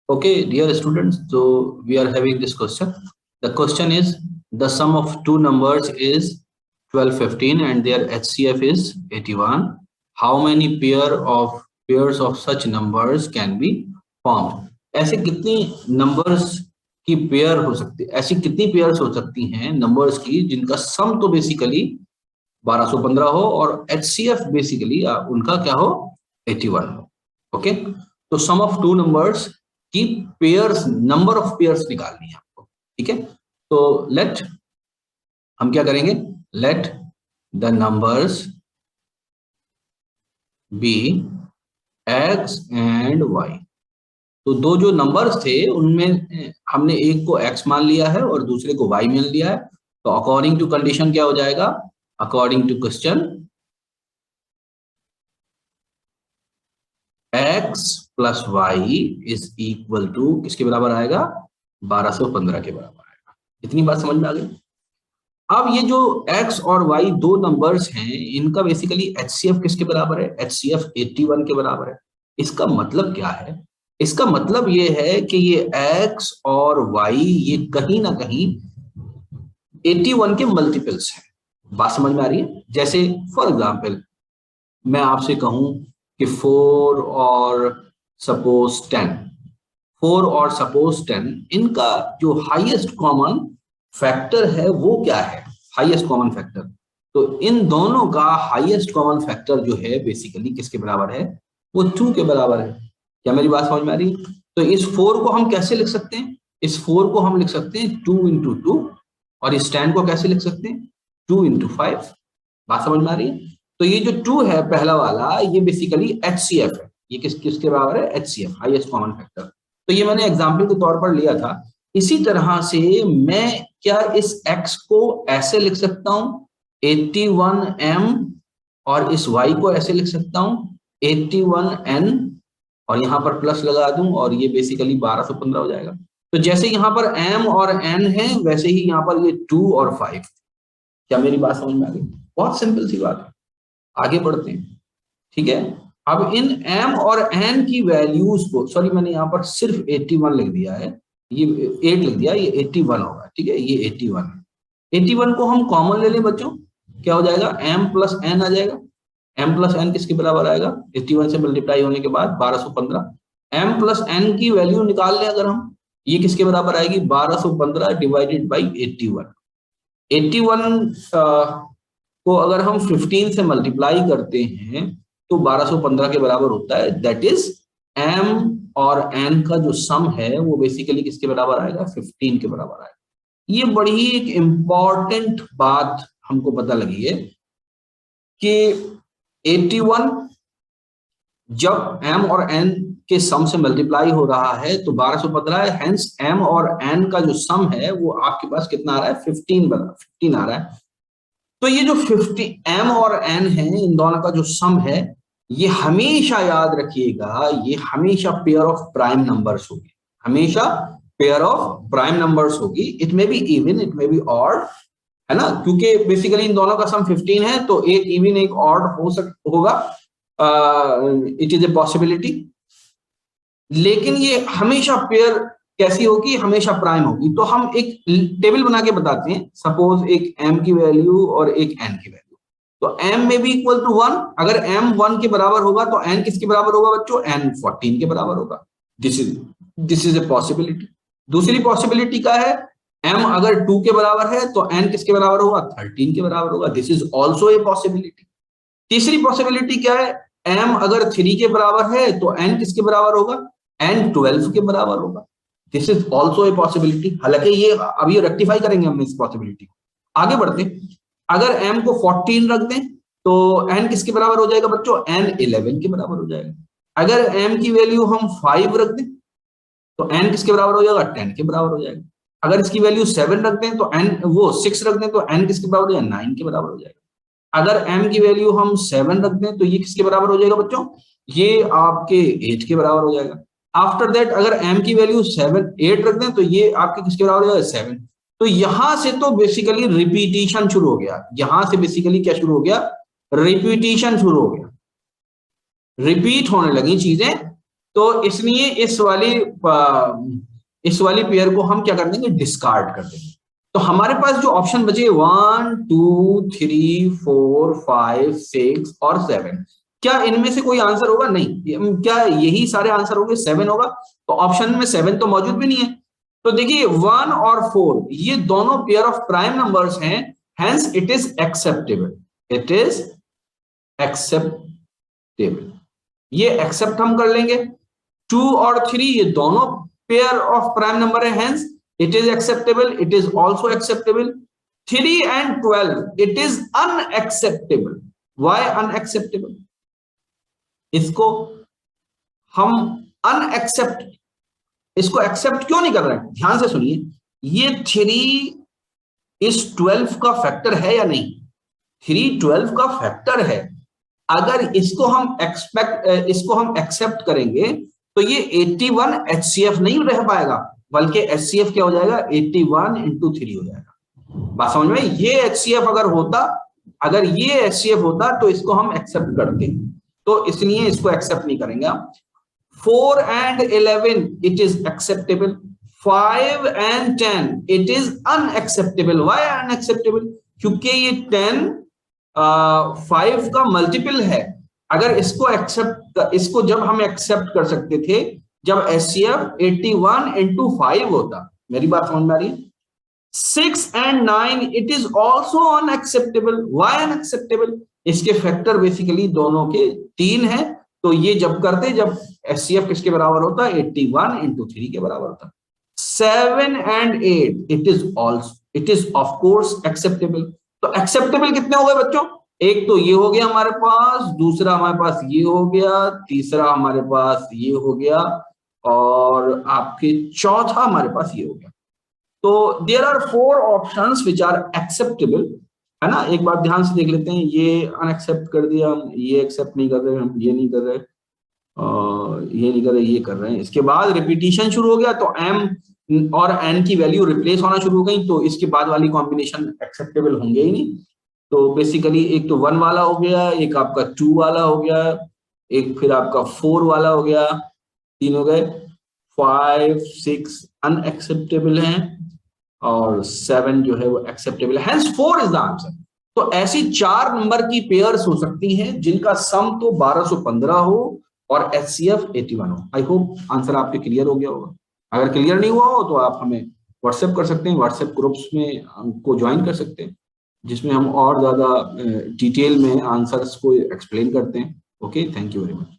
Okay, dear students, so we are having this question. The question is the sum of two numbers is 12, 15 and their HCF is 81. How many pairs of such numbers can be formed? ऐसे कितनी numbers की pair हो सकती है, ऐसी कितनी pairs हो सकती हैं numbers की जिनका sum तो basically 1215 हो और HCF बेसिकली उनका क्या हो 81 हो. ओके, तो सम ऑफ टू नंबर्स की पेयर्स, नंबर ऑफ पेयर्स निकालनी है आपको. ठीक है, तो लेट हम क्या करेंगे, let the numbers be x and y. तो दो जो नंबर्स थे उनमें हमने एक को x मान लिया है और दूसरे को y मान लिया है. तो अकॉर्डिंग टू कंडीशन क्या हो जाएगा, according to question x plus Y is equal to किसके बराबर आएगा, 1215 के बराबर आएगा. इतनी बात समझ में आ गई. अब ये जो x और y दो नंबर्स हैं इनका बेसिकली HCF किसके बराबर है, HCF 81 के बराबर है. इसका मतलब क्या है, इसका मतलब ये है कि ये x और y ये कहीं ना कहीं 81 के मल्टीपल्स हैं. बात समझ में आ रही है. जैसे फॉर एग्जांपल मैं आपसे कहूं कि 4 और सपोज 10, 4 और सपोज 10 इनका जो हाईएस्ट कॉमन फैक्टर है वो क्या है, हाईएस्ट कॉमन फैक्टर. तो इन दोनों का हाईएस्ट कॉमन फैक्टर जो है बेसिकली किसके बराबर है, वो 2 के बराबर है. क्या मेरी बात समझ में आ रही है. तो इस 4 को हम कैसे लिख सकते हैं, इस 4 को हम लिख सकते हैं 2 into 2 और इस 10 को कैसे लिख सकते हैं 2 into 5. बात समझ में आ रही है. तो ये जो 2 है पहला वाला ये बेसिकली HCF है. ये किसके बराबर है, HCF, हाईएस्ट कॉमन फैक्टर. तो ये मैंने एग्जांपल के तौर पर लिया था. इसी तरह से मैं क्या इस x को ऐसे लिख सकता हूं 81m और इस y को ऐसे लिख सकता हूं 81n और यहां पर प्लस लगा दूं और ये बेसिकली 1215 हो जाएगा. तो जैसे यहां पर m और n है वैसे ही यहां पर ये 2 और 5. क्या मेरी बात समझ में आ गई. बहुत सिंपल सी बात है. आगे बढ़ते हैं. ठीक है, अब इन m और n की वैल्यूज को, सॉरी मैंने यहाँ पर सिर्फ 81 लिख दिया है, ये 8 लिख दिया, ये 81 होगा. ठीक है, ये 81 है. 81 को हम कॉमन ले लें बच्चों, क्या हो जाएगा m प्लस n आ जाएगा. m प्लस n किसके बराबर आएगा, 81 से मल्टीप्लाई होने के बाद 1215. m प्लस n की वैल्यू निकाल लें अगर हम, ये किसके बराबर आएगी 1215 डिवाइडेड बाई 81. 81 को अगर हम 15 से मल्टीप्लाई करते हैं तो 1215 के बराबर होता है. दैट इज m और n का जो सम है वो बेसिकली किसके बराबर आएगा, 15 के बराबर आएगा. ये बड़ी एक इंपॉर्टेंट बात हमको पता लगी है कि 81 जब m और n के सम से मल्टीप्लाई हो रहा है तो 1215 है. हेंस m और n का जो सम है वो आपके पास कितना आ रहा है, 15 आ रहा है. तो ये जो 50 m और n है इन दोनों का जो सम है ये हमेशा याद रखिएगा, ये हमेशा पेयर ऑफ प्राइम नंबर्स होगी, हमेशा पेयर ऑफ प्राइम नंबर्स होगी. It may be even, it may be odd, है ना, क्योंकि बेसिकली इन दोनों का सम 15 है तो एक इवन एक ऑड होगा. It is a possibility. लेकिन ये हमेशा पेयर कैसी होगी, हमेशा प्राइम होगी. तो हम एक टेबल बना के बताते हैं. सपोज एक m की वैल्यू और एक n की वैल्यू. तो m में भी इक्वल टू 1. अगर m 1 के बराबर होगा तो n किसके बराबर होगा बच्चों, n 14 के बराबर होगा. This is a possibility. दूसरी पॉसिबिलिटी क्या है, m अगर 2 के बराबर है तो n किसके बराबर होगा, 13 के बराबर होगा. This is also a possibility. तीसरी पॉसिबिलिटी क्या है, m अगर 3 के बराबर है तो n किसके बराबर होगा, n 12 के बराबर होगा. This is also a possibility. हालांकि ये अभी रेक्टिफाई करेंगे हम इस पॉसिबिलिटी को. आगे बढ़ते. अगर m को 14 रख दें तो n किसके बराबर हो जाएगा बच्चों, n 11 के बराबर हो जाएगा. अगर m की वैल्यू हम 5 रख दें तो n किसके बराबर हो जाएगा, 10 के बराबर हो जाएगा. अगर इसकी वैल्यू 7 रख दें तो n वो 6 रख दें तो n किसके बराबर हो जाएगा, 9 के बराबर हो जाएगा. अगर m की वैल्यू हम 7 रख दें तो ये किसके बराबर हो जाएगा बच्चों, ये आपके 8 के बराबर हो जाएगा. आफ्टर दैट अगर m की वैल्यू 8 रख दें तो ये आपके किसके बराबर हो जाएगा, 7. तो यहां से तो बेसिकली रिपीटिशन शुरू हो गया. यहां से बेसिकली क्या शुरू हो गया, रिपीटिशन शुरू हो गया. रिपीट होने लगी चीजें तो इसलिए इस वाली पेयर को हम क्या कर देंगे, डिस्कार्ड कर देंगे। तो हमारे पास जो ऑप्शन बचे 1 2 3 4 5 6 और 7, क्या इनमें से कोई आंसर होगा? नहीं। क्या यही सारे आंसर होंगे? 7 होगा? तो ऑप्शन में 7 तो मौजूद भी नहीं है। तो देखिए 1 और 4 ये दोनों पेयर ऑफ प्राइम नंबर्स हैं, hence it is acceptable, it is acceptable, ये एक्सेप्ट हम कर लेंगे। 2 और 3 ये दोनों पेयर ऑफ प्राइम नंबर है, hence it is acceptable, it is also acceptable. 3 and 12 it is unacceptable. Why unacceptable? इसको हम अनएक्सेप्ट, इसको एक्सेप्ट क्यों नहीं कर रहे हैं? ध्यान से सुनिए, ये 3 इस 12 का फैक्टर है या नहीं? 3 12 का फैक्टर है। अगर इसको हम एक्सेप्ट करेंगे तो ये 81 HCF नहीं रह पाएगा, बल्कि HCF क्या हो जाएगा, 81 into 3 हो जाएगा। बात समझ में? ये HCF अगर होता, अगर ये HCF होता तो इसको हम एक्सेप्ट करते, तो इसलिए इसको एक्सेप्ट नहीं करेंगे हम। 4 and 11 it is acceptable, 5 and 10 it is unacceptable। why unacceptable? क्योंकि ये 10 5 का मल्टीपल है। अगर इसको जब हम एक्सेप्ट कर सकते थे जब HCF 81 into 5 होता। मेरी बात समझ में आ रही है? 6 and 9 it is also unacceptable। why unacceptable? इसके फैक्टर बेसिकली दोनों के 3 है, तो ये जब करते, जब HCF किसके बराबर होता है, 81 into 3 के बराबर होता। 7 and 8 it is of course acceptable। तो एक्सेप्टेबल कितने हो गए बच्चों? एक तो ये हो गया हमारे पास, दूसरा हमारे पास ये हो गया, तीसरा हमारे पास ये हो गया, और आपके चौथा हमारे पास ये हो गया। तो there are 4 options which are acceptable, है ना। एक बार ध्यान से देख लेते हैं, ये अनएक्सेप्ट कर दिया हम, ये एक्सेप्ट नहीं कर रहे हम, ये नहीं कर रहे, ये नहीं कर रहे, ये कर रहे हैं। इसके बाद रिपीटिशन शुरू हो गया, तो m और n की वैल्यू रिप्लेस होना शुरू हो गई, तो इसके बाद वाली कॉम्बिनेशन एक्सेप्टेबल होंगे ही नहीं। तो बेसिकली एक तो 1 वाला हो गया, एक आपका 2 वाला हो गया, एक फिर आपका 4 वाला हो गया, 3 हो गए, 5 6 अनएक्सेप्टेबल हैं और 7 जो है वो एक्सेप्टेबल है, हेंस 4 इज द आंसर। तो ऐसी 4 नंबर की पेयर्स हो सकती हैं जिनका सम तो 1215 हो और HCF 81 हो। आई होप आंसर आपके क्लियर हो गया होगा। अगर क्लियर नहीं हुआ हो तो आप हमें व्हाट्सएप कर सकते हैं, व्हाट्सएप ग्रुप्स में हमको ज्वाइन कर सकते हैं, जिसमें हम और ज्यादा डिटेल में आंसर्स को एक्सप्लेन करते हैं। Okay, thank you very much.